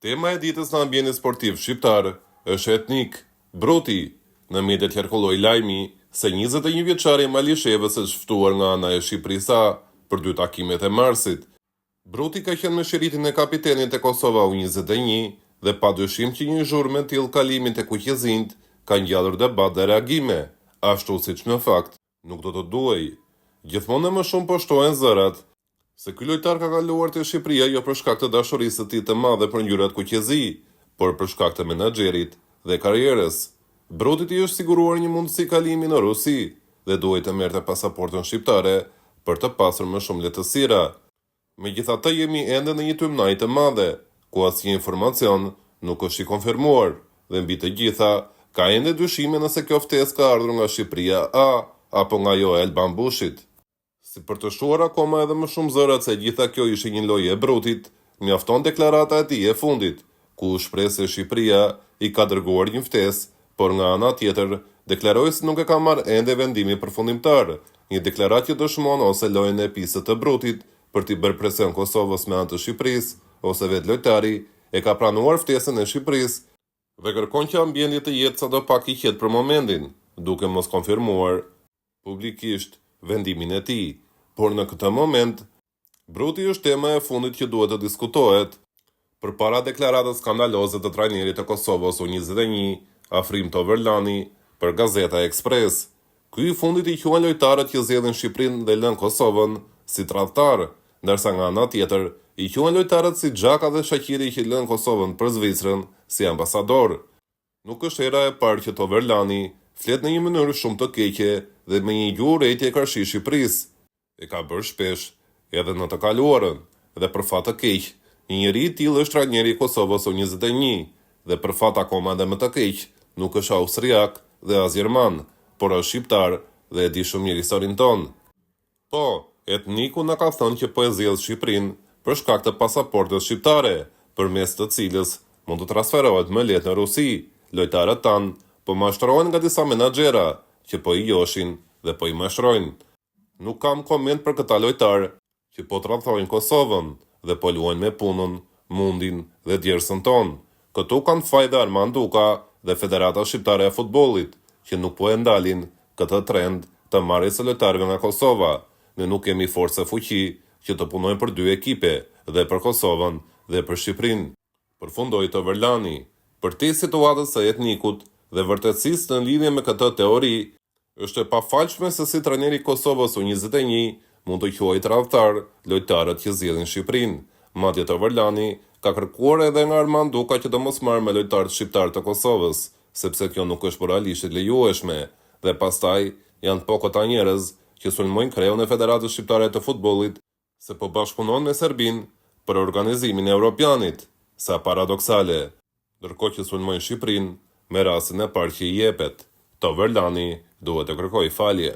Tema e ditës në ambientin sportiv shqiptar është etnik. Bruti, në mediat qarkulloi lajmi se 21 vjeçari Malishevës është ftuar nga ana e Shqipërisë A për 2 takimet e marsit. Bruti ka qenë me shiritin e kapitenit e Kosova U21 dhe padyshim që një zhurmë me tillë kalimin te kuqezinjt ka ngjallur debat dhe reagime, ashtu siç në fakt nuk do të duhej. Gjithmonë më shumë po shtohen zërat se ky lojtar ka kaluar te Shqipëria jo për shkak të dashurisë së tij të madhe për ngjyrat kuqezi, por për shkak të menaxherit dhe karrierës. Brutit i është siguruar një mundësi kalimi në Rusi dhe duhet të merrte pasaportën shqiptare për të pasur më shumë lehtësira. Megjithatë jemi ende në një tymnaj të madhe, ku asnjë informacion nuk është i konfirmuar dhe mbi të gjitha ka ende dyshime nëse kjo ftesë ka ardhur nga Shqipëria A apo nga jo Elban Bushit. Si për të shuar akoma edhe më shumë zërat se gjitha kjo ishte një lojë e Brutit, mjafton deklarata e tij e fundit, ku shpreh se Shqipëria i ka dërguar një ftesë, por nga ana tjetër deklaroi se nuk e ka marrë ende vendimin përfundimtar, një deklaratë që dëshmon ose lojën e pisët të Brutit për t'i bërë presion Kosovës me anë të Shqipërisë, ose vetë lojtari e ka pranuar ftesën e Shqipërisë dhe kërkon që ambienti të jetë sadopak i qetë për momentin, duke mos konfirmuar publikisht vendimin e tij. Por në këtë moment, Bruti është tema e fundit që duhet të diskutohet përpara deklaratës skandaloze të trajnerit të Kosovës U21, Afrim Toverlani, për Gazeta Ekspres. Ky i fundit i quan lojtarët që zgjedhin Shqipërinë dhe lën Kosovën si tradhtar, ndërsa nga ana tjetër i quan lojtarët si Xhaka dhe Shaqiri që lën Kosovën për Zvicrën si ambasador. Nuk është hera e parë që Toverlani flet në një mënyrë shumë të keqe dhe me një gjuhë urrëtie karshi Shqipërisë. E ka bërë shpesh edhe në të kaluarën, dhe për fat të keq, një njeri i tillë është trajneri i Kosovës U21, dhe për fat akoma edhe më të keq, nuk është austriak dhe as gjerman, por është shqiptar dhe e di shumë mirë historinë tonë. Po, etniku na ka thënë që po e zgjedh Shqipërinë për shkak të pasaportës shqiptare, përmes të cilës mund të transferohet më lehtë në Rusi. Lojtarët tanë po mashtrohen nga disa menaxhera që po i joshin dhe po i mashtrojnë. Nuk kam koment për këta lojtarë që po tradhtojnë Kosovën dhe po luajnë me punën, mundin dhe djersën tonë. Këtu kanë fajda Armand Duka dhe Federata Shqiptare e Futbollit, që nuk po e ndalin këtë trend të marrjes së lojtarëve nga Kosova. Ne nuk kemi forcë e fuqi që të punojnë për 2 ekipe, dhe për Kosovën dhe për Shqipërinë. Përfundoi Toverlani. Për te situatës së etnikut dhe vërtetësisë në lidhje me këtë teori, është e pafalshme se si trajneri i Kosovës U21 mund të quajë tradhtar lojtarët që zgjedhin Shqipërinë. Madje Toverlani ka kërkuar edhe nga Armand Duka që të mos marrë me lojtarët shqiptar të Kosovës, sepse kjo nuk është moralisht e lejueshme, dhe pastaj janë po këta njerëz që sulmojnë kreun e Federatës Shqiptare të Futbollit se po bashkëpunon me Serbinë për organizimin e Europianit. Sa paradoksale, ndërkohë që sulmojnë Shqipërinë me rastin e parë që i jepet. Toverlani duhet të kërkojë falje.